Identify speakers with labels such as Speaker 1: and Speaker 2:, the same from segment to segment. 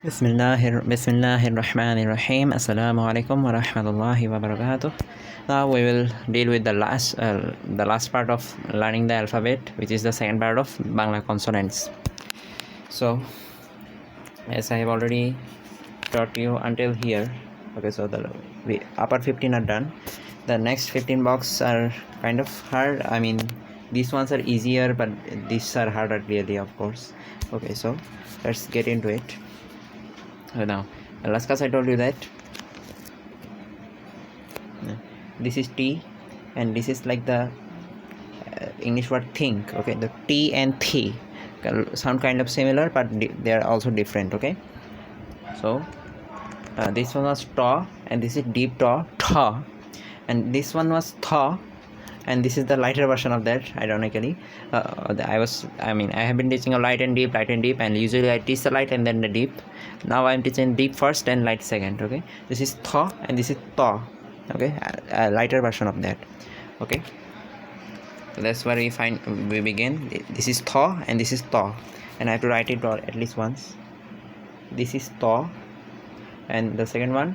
Speaker 1: Bismillahirrahmanirrahim. Assalamu alaikum wa rahmatullahi wa barakatuh. Now we will deal with the last part of learning the alphabet, which is the second part of Bangla consonants. So, as I have already taught you until here, okay, so the upper 15 are done. The next 15 box are kind of hard. I mean, these ones are easier, but these are harder, really, of course. Okay, so let's get into it. Now, last class I told you that this is T and this is like the English word think. Okay, the T and T sound kind of similar, but they are also different. Okay, so this one was ta and this is deep ta, and this one was tha, and this is the lighter version of that. Ironically, I have been teaching a light and deep, and usually I teach the light and then the deep. Now I'm teaching deep first and light second. Okay, this is tha and this is ta. Okay, a lighter version of that. Okay, so that's where we begin. This is tha and this is ta, and I have to write it at least once. This is ta, and the second one,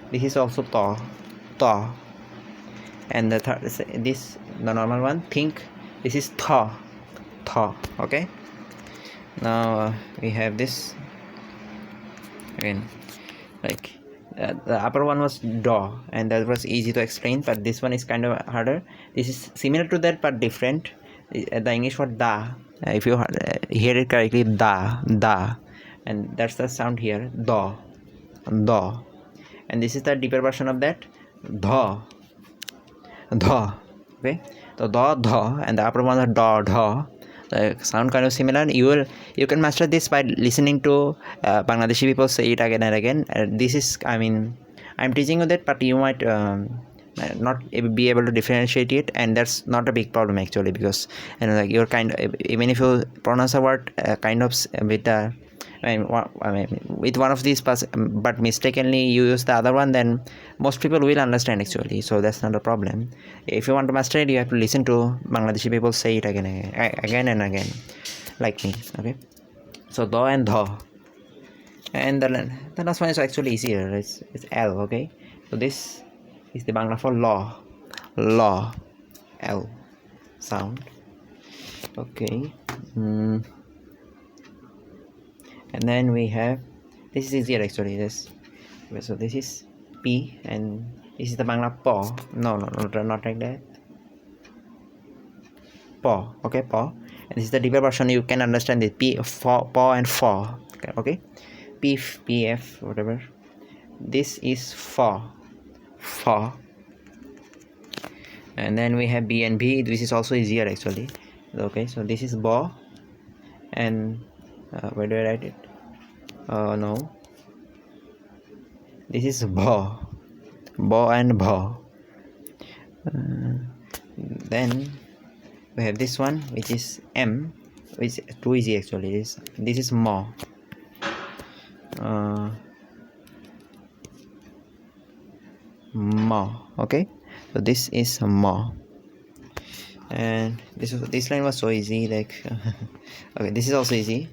Speaker 1: this is also ta, and the third, the normal one, think. This is tha. Okay, now we have this again, like the upper one was da, and that was easy to explain, but this one is kind of harder. This is similar to that but different. The English word da, if you hear it correctly, da, and that's the sound here, da, and this is the deeper version of that, dha. Okay, so da, and the upper one is da. Sound kind of similar. You can master this by listening to Bangladeshi people say it again and again. This is, I'm teaching you that, but you might not be able to differentiate it, and that's not a big problem actually, because like you're even if you pronounce a word kind of with the with one of these but mistakenly you use the other one, then most people will understand actually, so that's not a problem. If you want to master it, you have to listen to Bangladeshi people say it again and again, like me. Okay, so do and dha, and the last one is actually easier. It's L. Okay, so this is the Bangla for law, L sound. Okay, and then we have, this is easier actually, so this is P, and this is the Bangla po. No, not like that, po. Okay, po, and this is the deeper version. You can understand it, P, for, po and for. Okay, PF, whatever. This is for, and then we have B and B. This is also easier actually. Okay, so this is bo, and where do I write it? No, this is bo and bo. Then we have this one, which is M, which is too easy actually. This is mo. Okay, so this is mo, and this line was so easy, like okay, this is also easy.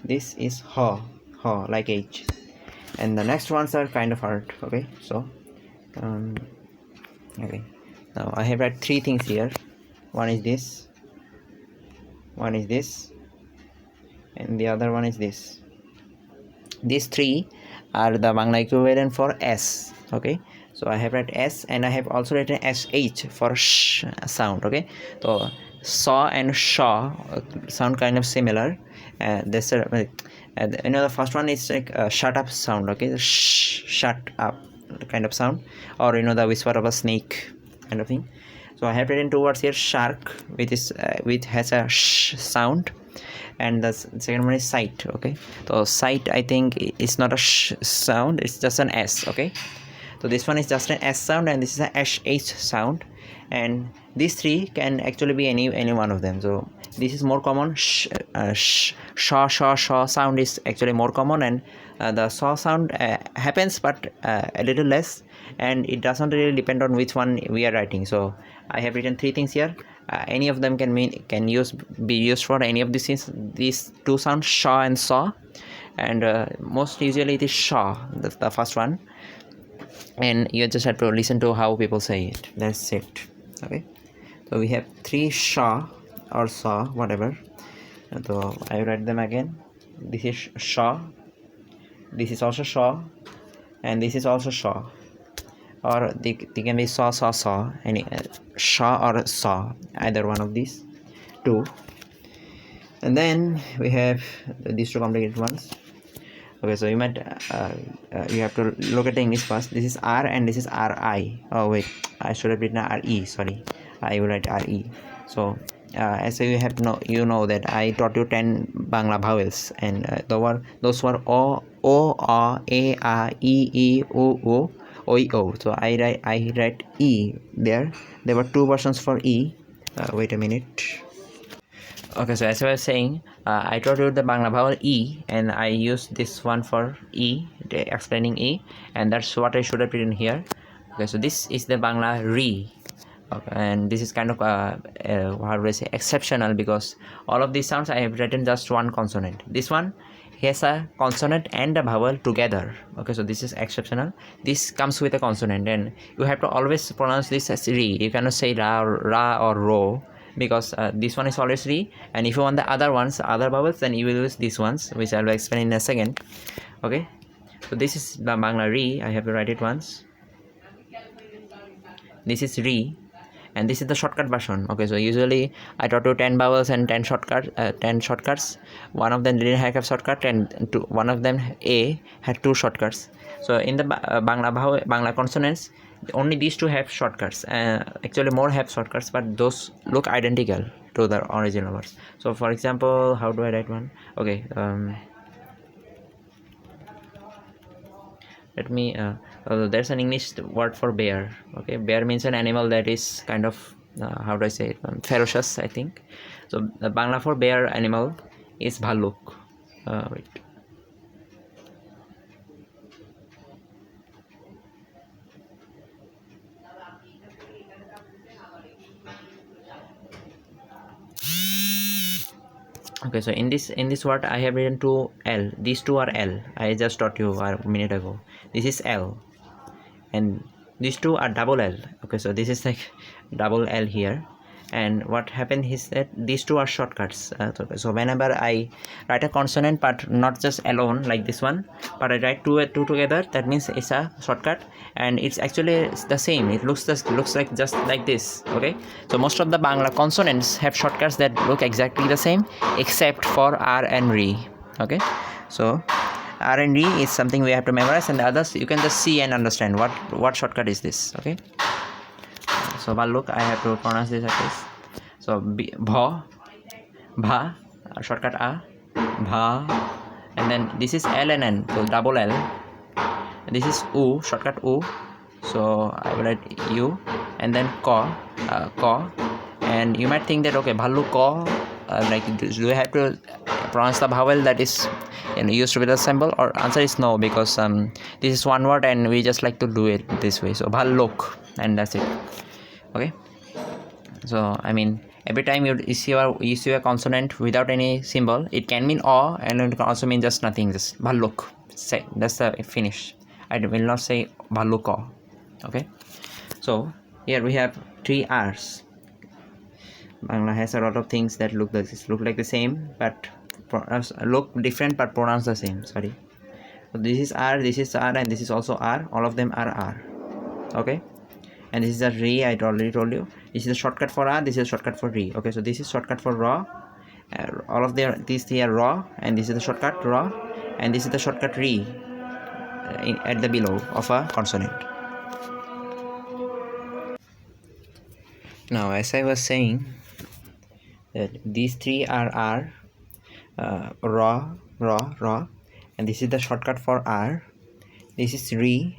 Speaker 1: This is ha, like H, and the next ones are kind of hard. Okay, so okay, now I have read three things here. One is this, and the other one is this. These three are the Bangla equivalent for S. Okay, so I have read S, and I have also written SH for sh sound. Okay, so saw and shaw sound kind of similar. This the first one is like a shut up sound. Okay, shut up kind of sound, or the whisper of a snake kind of thing. So I have written two words here, shark, which has a sh sound, and the second one is sight. Okay, so sight, I think it's not a sh sound, it's just an S. Okay, so this one is just an S sound, and this is a SH sound, and these three can actually be any one of them. So this is more common. Shaw sound is actually more common, and the saw sound happens, but a little less, and it doesn't really depend on which one we are writing. So I have written three things here. any of them can be used for any of these two sounds, sha and saw, and most usually it is sha, the first one, and you just have to listen to how people say it. That's it. Okay, so we have three sha or saw, whatever. So I write them again. This is sha, this is also sha, and this is also sha, or they can be saw, any sha or saw, either one of these two. And then we have these two complicated ones. Okay, so you might you have to look at the English first. This is R and this is RI. Oh wait, I should have written RE. Sorry, I will write RE. So as you have know that I taught you 10 Bangla vowels, and those were O, A, A, E, O, O. So I write E there. There were two versions for E. Wait a minute. Okay, so as I was saying, I taught you the Bangla vowel E, and I used this one for E, explaining E, and that's what I should have written here. Okay, so this is the Bangla Re. Okay, and this is kind of how do I say, exceptional, because all of these sounds I have written just one consonant. This one has a consonant and a vowel together. Okay, so this is exceptional. This comes with a consonant, and you have to always pronounce this as Re. You cannot say Ra or Ro, because this one is always Re, and if you want the other ones, other vowels, then you will use these ones, which I will explain in a second. Okay, so this is the Bangla Re. I have to write it once. This is Re, and this is the shortcut version. Okay, so usually I taught you 10 vowels and 10 shortcuts. One of them didn't have a shortcut, and one of them, A, had 2 shortcuts. So in the Bangla consonants, only these two have shortcuts. Actually more have shortcuts, but those look identical to the original words. So for example, how do I write one? Okay, let me there's an English word for bear. Okay, bear means an animal that is kind of how do I say it, ferocious, I think. So the Bangla for bear animal is bhaluk. Wait. Okay, so in this word I have written 2 L. These two are L. I just taught you a minute ago. This is L, and these two are double L. Okay, so this is like double L here, and what happened is that these two are shortcuts. So whenever I write a consonant, but not just alone like this one, but I write two together, that means it's a shortcut, and it's actually the same. It looks like just like this. Okay, so most of the Bangla consonants have shortcuts that look exactly the same, except for R and Re. Okay, so R and D is something we have to memorize, and the others you can just see and understand what shortcut is this. Okay, so look, I have to pronounce this like this. So bha, shortcut A, bha, and then this is L and N, so double L. This is U, shortcut U, so I will write U, and then ko, and you might think that okay, bhalu ko, like do I have to pronounce the vowel that is used with the symbol? Or answer is no, because this is one word and we just like to do it this way. So bhaluk, and that's it. Okay, so I mean every time you see a consonant without any symbol, it can mean O, and it can also mean just nothing, just bhaluk. Say that's the finish. I will not say bhaluko. Okay, so here we have 3 R's. Bangla has a lot of things that look like the same, but look different but pronounce the same. Sorry. So this is R, and this is also R. All of them are R. Okay, and this is a Re. I already told you. This is a shortcut for R. This is a shortcut for Re. Okay, so this is shortcut for Ra. All of these 3 are Ra, and this is the shortcut Ra, and this is the shortcut Re at the below of a consonant. Now, as I was saying, that these 3 are R, Ra, and this is the shortcut for R. This is Re,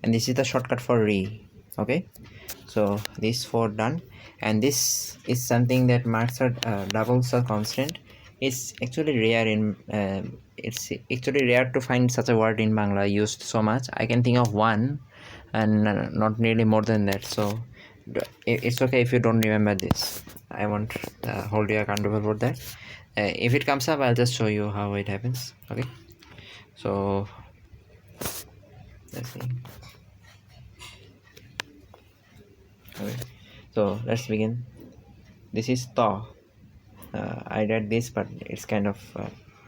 Speaker 1: and this is the shortcut for Re. Okay, so these 4 done, and this is something that marks a double consonant. It's actually rare to find such a word in Bangla used so much. I can think of one, and not really more than that. So it's okay if you don't remember this. I won't hold you accountable for that. If it comes up, I'll just show you how it happens. Okay, so let's see. Okay, so let's begin. This is to. I read this, but it's kind of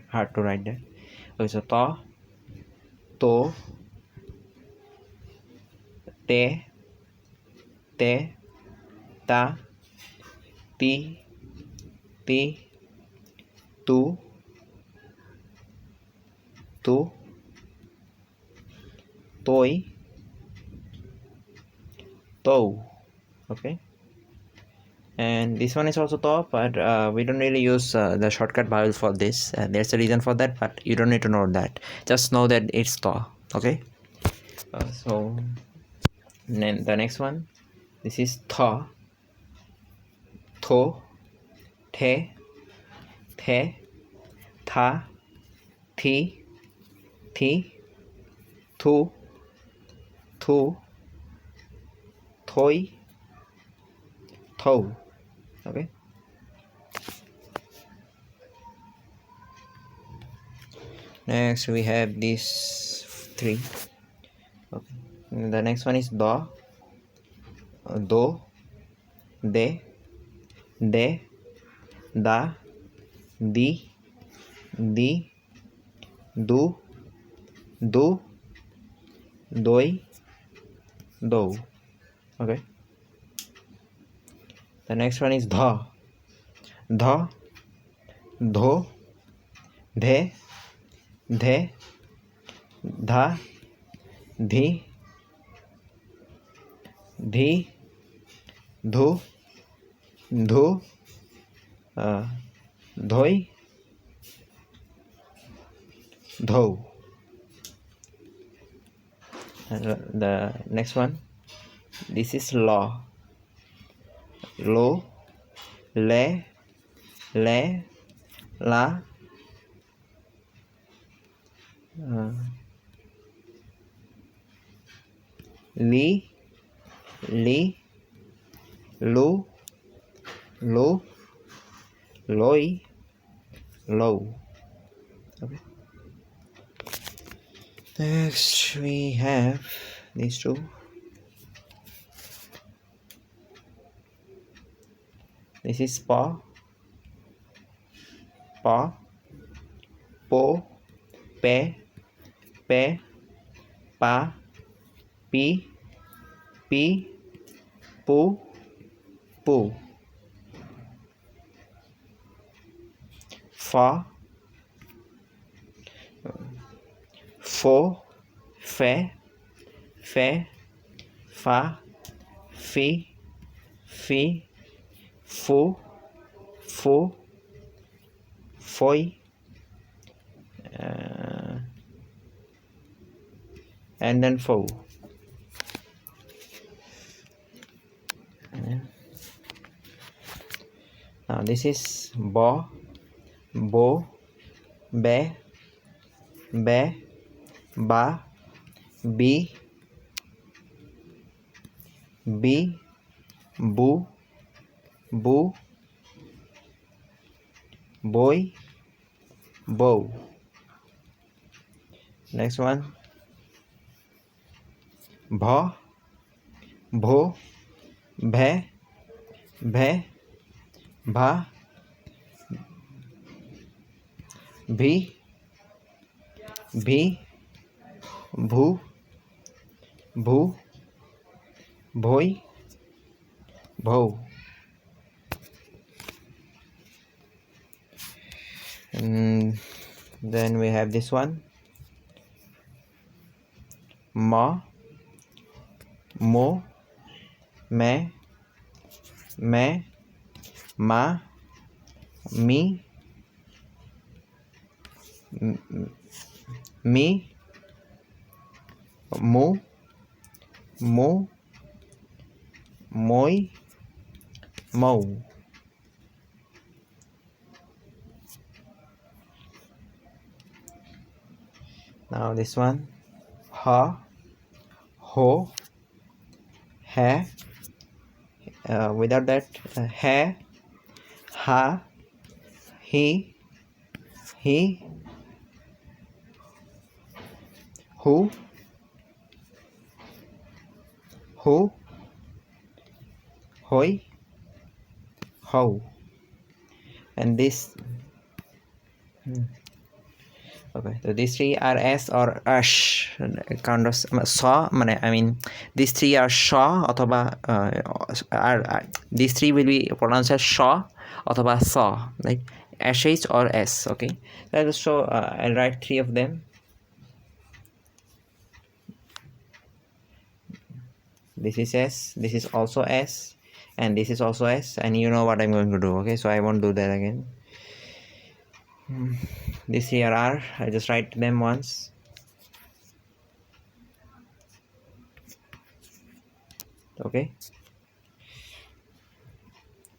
Speaker 1: hard to write that. Okay, so to, te, ta, ti, tu, toi, tou. Okay, and this one is also to, but we don't really use the shortcut vowel for this. There's a reason for that, but you don't need to know that. Just know that it's to. Okay, so then the next one, this is tho, the, tha, thi, thu, thoi, thou. Okay, next we have these three. Okay, the next one is do, de, da, di, du, doi, dou. Okay, the next one is dha, dho, dhe, dha, dhi, dhu, dhoi, dhou. And the next one, this is lo, le, la, li, lu, loi, low. Okay. Next we have these two. This is pa, po, pe, pa, pi, pu, fa, fo, fe, fa, fi, fu, foi, and then fo. Now this is bo, be, ba, bi, bu, boy, bow. Next one, bho, bhe, bha, bhi, bhu, bhoi, bhou. And then we have this one, ma, mo, me, ma, mi, mu, moi, mou. Now this one, ha, ho, he, without that, ha, ha, he, who, hoi, how, and this. Okay, so these three are s or ash kind of saw. I mean, these three are shaw অথবা these three will be pronounced as shaw অথবা saw, like sh or s. Okay, let's show. I'll write three of them. This is s, this is also s, and this is also s, and you know what I'm going to do. Okay, so I won't do that again. This here are, I just write them once. Okay,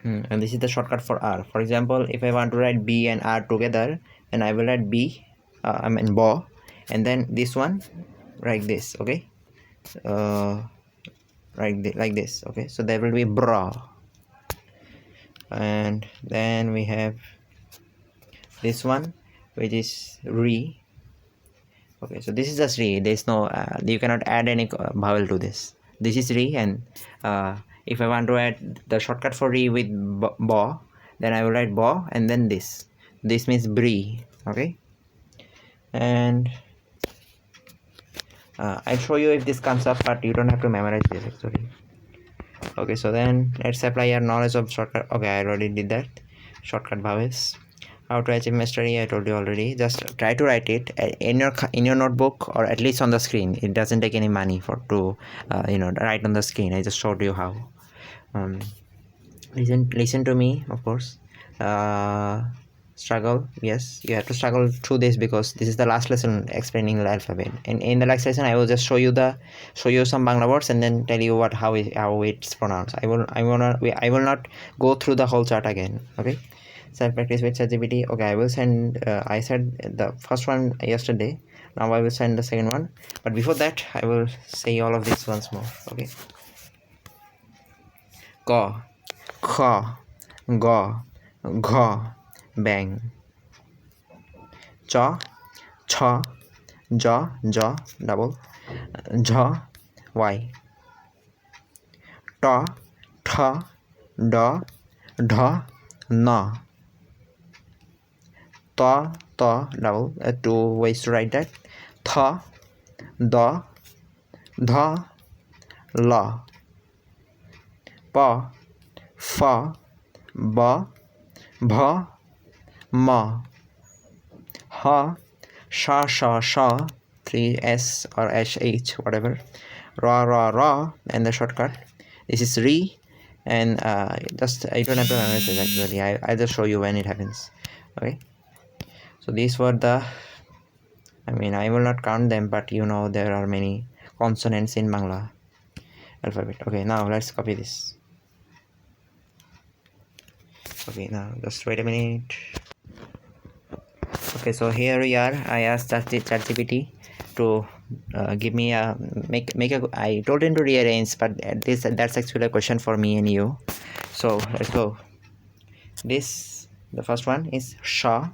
Speaker 1: and this is the shortcut for r. For example, if I want to write b and r together, then I will write b, I mean bo, and then this one like this. Okay, like this. Okay, so there will be bra, and then we have this one which is re. Okay, so this is just re. There's no you cannot add any vowel to this. This is re, and if I want to add the shortcut for re with bo, then I will write bo and then this. This means brie. Okay, and I'll show you if this comes up, but you don't have to memorize this actually. Okay, so then let's apply our knowledge of shortcut. Okay, I already did that. Shortcut vowels. How to achieve mastery, I told you already. Just try to write it in your notebook, or at least on the screen. It doesn't take any money to write on the screen. I just showed you how. Listen to me, of course. Struggle, yes, you have to struggle through this, because this is the last lesson explaining the alphabet, and in the next lesson I will just show you some Bangla words and then tell you how it's pronounced. I will not go through the whole chart again. Okay, self practice with ChatGPT. Okay, I will send I said the first one yesterday. Now I will send the second one, but before that I will say all of this once more. Okay, ko, kha, go, gha, bang, cha, cha, ja, ja, double, ja, y, ta, tha, da, dha, na, ta, double, two ways to write that, tha, da, dha, la, pa, fa, ba, bha, ma, ha, sha, 3s or sh, whatever, ra, and the shortcut. This is re, and just you don't have to memorize it actually. I just show you when it happens. Okay, so these were the, I will not count them, but there are many consonants in Bangla alphabet. Okay, now let's copy this. Okay, now just wait a minute. Okay, so here we are. I asked ChatGPT to give me a make a. I told him to rearrange, but that's actually a question for me and you. So let's go. The first one is sha.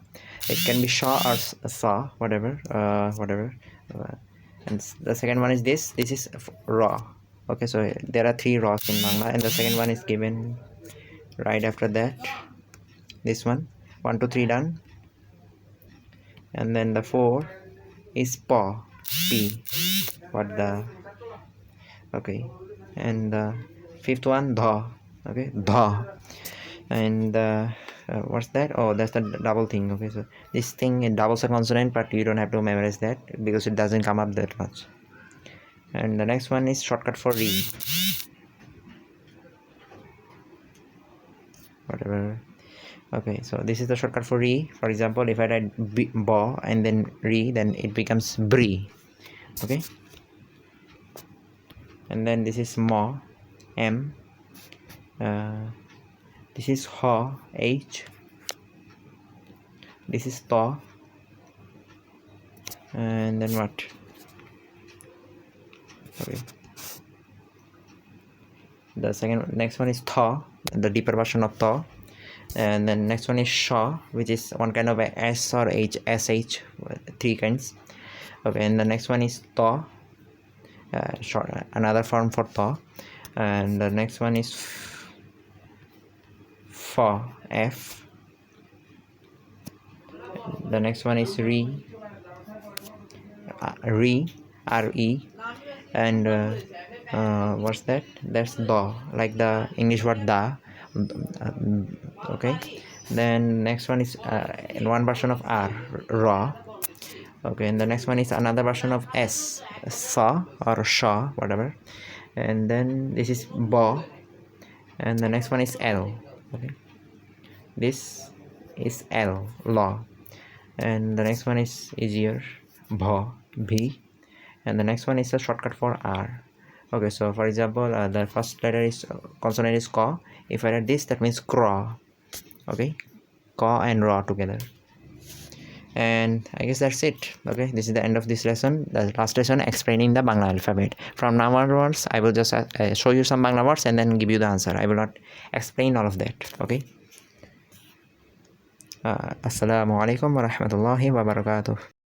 Speaker 1: It can be sha or sa, whatever. And the second one is this. This is ra. Okay, so there are three ra's in Bangla, and the second one is given right after that. This one, 1 2 3 done. And then the 4 is pa, p, what the. Okay, and the fifth one dha. Okay, dha, and what's that? Oh, that's the double thing. Okay, so this thing, it doubles a consonant, but you don't have to memorize that because it doesn't come up that much. And the next one is shortcut for re, whatever. Okay, so this is the shortcut for re. For example, if I write ba and then re, then it becomes bri. Okay, and then this is ma, m, this is ha, h, this is ta, and then what? Okay, The next one is tha, the deeper version of tha. And then next one is sha, which is one kind of a s or h, sh, three kinds. Okay, and the next one is ta, short, another form for ta. And the next one is fa, f. The next one is re, re, and what's that? That's da, like the English word da. Okay, then next one is one version of r, ra. Okay, and the next one is another version of s, sa or sha, whatever. And then this is ba, and the next one is l. Okay, this is l, la. And the next one is easier, bha, b. And the next one is a shortcut for r. Okay, so for example, the first letter is consonant is ka. If I write this, that means craw. Okay, ka and ra together. And I guess that's it. Okay, this is the end of this lesson, the last lesson explaining the Bangla alphabet. From now onwards, I will just show you some Bangla words and then give you the answer. I will not explain all of that. Okay. Assalamu alaikum wa rahmatullahi wa barakatuh.